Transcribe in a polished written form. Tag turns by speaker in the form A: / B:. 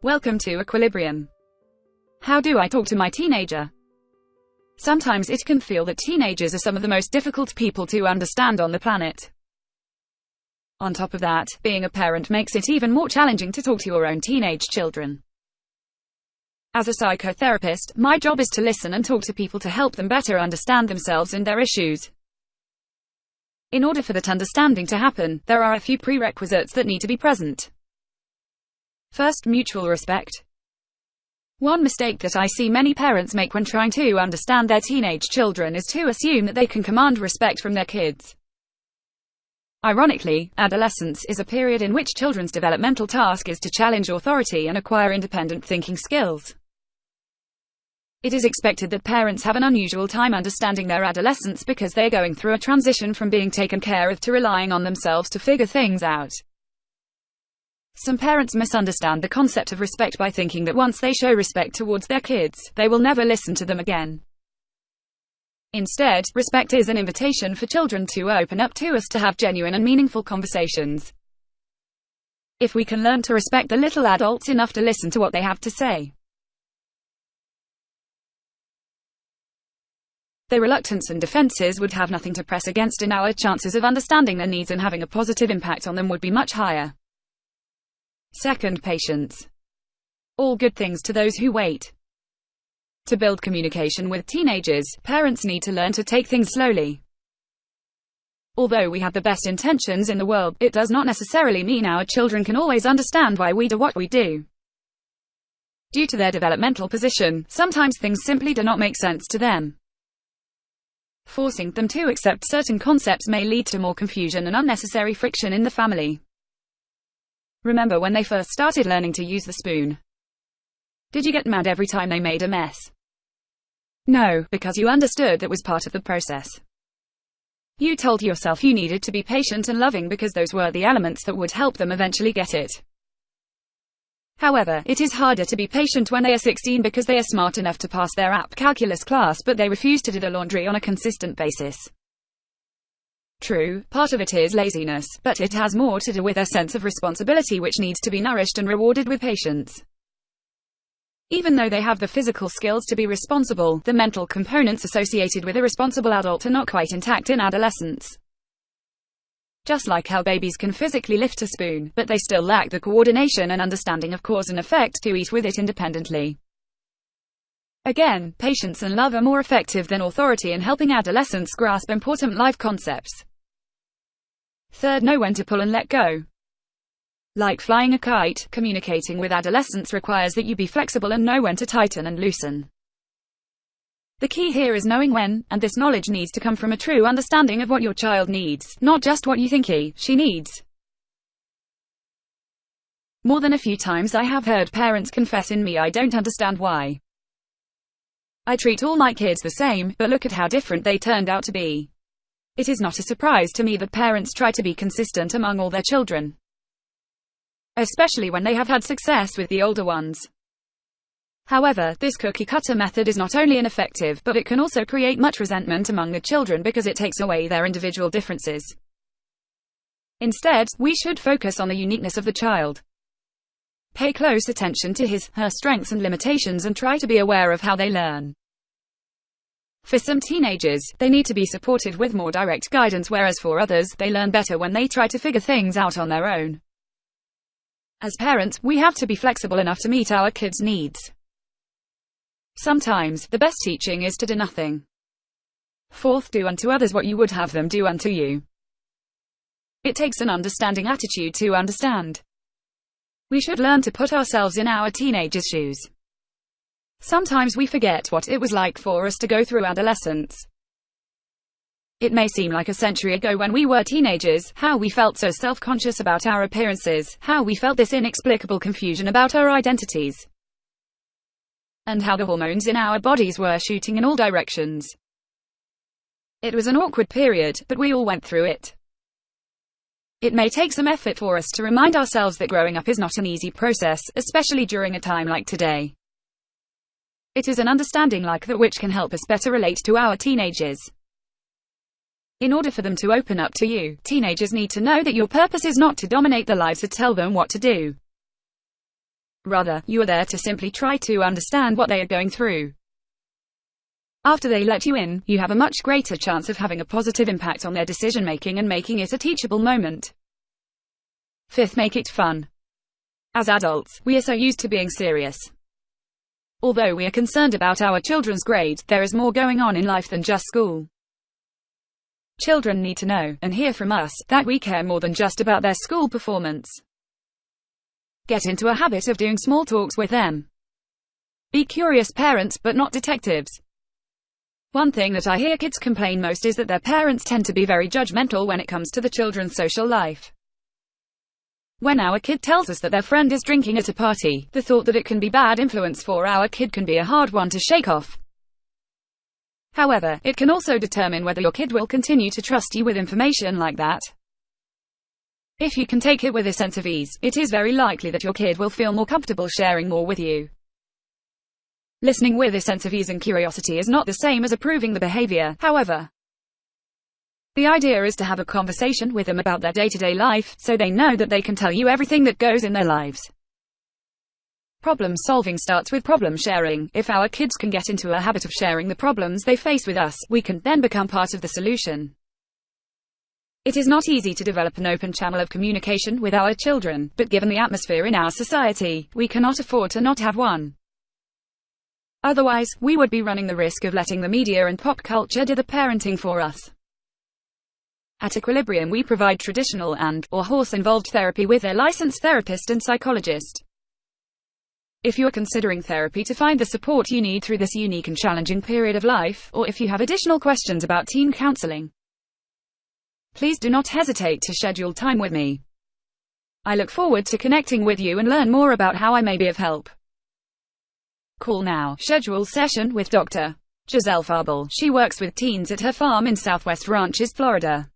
A: Welcome to Equilibrium. How do I talk to my teenager? Sometimes it can feel that teenagers are some of the most difficult people to understand on the planet. On top of that, being a parent makes it even more challenging to talk to your own teenage children. As a psychotherapist, my job is to listen and talk to people to help them better understand themselves and their issues. In order for that understanding to happen, there are a few prerequisites that need to be present. First, mutual respect. One mistake that I see many parents make when trying to understand their teenage children is to assume that they can command respect from their kids. Ironically, adolescence is a period in which children's developmental task is to challenge authority and acquire independent thinking skills. It is expected that parents have an unusual time understanding their adolescents because they are going through a transition from being taken care of to relying on themselves to figure things out. Some parents misunderstand the concept of respect by thinking that once they show respect towards their kids, they will never listen to them again. Instead, respect is an invitation for children to open up to us to have genuine and meaningful conversations. If we can learn to respect the little adults enough to listen to what they have to say, their reluctance and defenses would have nothing to press against, and our chances of understanding their needs and having a positive impact on them would be much higher. Second, patience. All good things to those who wait. To build communication with teenagers, parents need to learn to take things slowly. Although we have the best intentions in the world, it does not necessarily mean our children can always understand why we do what we do. Due to their developmental position, sometimes things simply do not make sense to them. Forcing them to accept certain concepts may lead to more confusion and unnecessary friction in the family. Remember when they first started learning to use the spoon? Did you get mad every time they made a mess? No, because you understood that was part of the process. You told yourself you needed to be patient and loving because those were the elements that would help them eventually get it. However, it is harder to be patient when they are 16 because they are smart enough to pass their app calculus class, but they refuse to do the laundry on a consistent basis. True, part of it is laziness, but it has more to do with a sense of responsibility which needs to be nourished and rewarded with patience. Even though they have the physical skills to be responsible, the mental components associated with a responsible adult are not quite intact in adolescence. Just like how babies can physically lift a spoon, but they still lack the coordination and understanding of cause and effect to eat with it independently. Again, patience and love are more effective than authority in helping adolescents grasp important life concepts. Third, know when to pull and let go. Like flying a kite, communicating with adolescents requires that you be flexible and know when to tighten and loosen. The key here is knowing when, and this knowledge needs to come from a true understanding of what your child needs, not just what you think she needs. More than a few times I have heard parents confess in me, I don't understand why I treat all my kids the same, but look at how different they turned out to be. It is not a surprise to me that parents try to be consistent among all their children, especially when they have had success with the older ones. However, this cookie-cutter method is not only ineffective, but it can also create much resentment among the children because it takes away their individual differences. Instead, we should focus on the uniqueness of the child. Pay close attention to her strengths and limitations and try to be aware of how they learn. For some teenagers, they need to be supported with more direct guidance, whereas for others, they learn better when they try to figure things out on their own. As parents, we have to be flexible enough to meet our kids' needs. Sometimes, the best teaching is to do nothing. Fourth, do unto others what you would have them do unto you. It takes an understanding attitude to understand. We should learn to put ourselves in our teenagers' shoes. Sometimes we forget what it was like for us to go through adolescence. It may seem like a century ago when we were teenagers, how we felt so self-conscious about our appearances, how we felt this inexplicable confusion about our identities, and how the hormones in our bodies were shooting in all directions. It was an awkward period, but we all went through it. It may take some effort for us to remind ourselves that growing up is not an easy process, especially during a time like today. It is an understanding like that which can help us better relate to our teenagers. In order for them to open up to you, teenagers need to know that your purpose is not to dominate their lives or tell them what to do. Rather, you are there to simply try to understand what they are going through. After they let you in, you have a much greater chance of having a positive impact on their decision-making and making it a teachable moment. Fifth, make it fun. As adults, we are so used to being serious. Although we are concerned about our children's grades, there is more going on in life than just school. Children need to know, and hear from us, that we care more than just about their school performance. Get into a habit of doing small talks with them. Be curious parents, but not detectives. One thing that I hear kids complain most is that their parents tend to be very judgmental when it comes to the children's social life. When our kid tells us that their friend is drinking at a party, the thought that it can be bad influence for our kid can be a hard one to shake off. However, it can also determine whether your kid will continue to trust you with information like that. If you can take it with a sense of ease, it is very likely that your kid will feel more comfortable sharing more with you. Listening with a sense of ease and curiosity is not the same as approving the behavior, however. The idea is to have a conversation with them about their day-to-day life, so they know that they can tell you everything that goes in their lives. Problem solving starts with problem sharing. If our kids can get into a habit of sharing the problems they face with us, we can then become part of the solution. It is not easy to develop an open channel of communication with our children, but given the atmosphere in our society, we cannot afford to not have one. Otherwise, we would be running the risk of letting the media and pop culture do the parenting for us. At Equilibrium, we provide traditional and/or horse-involved therapy with a licensed therapist and psychologist. If you are considering therapy to find the support you need through this unique and challenging period of life, or if you have additional questions about teen counseling, please do not hesitate to schedule time with me. I look forward to connecting with you and learn more about how I may be of help. Call now. Schedule session with Dr. Giselle Faubel. She works with teens at her farm in Southwest Ranches, Florida.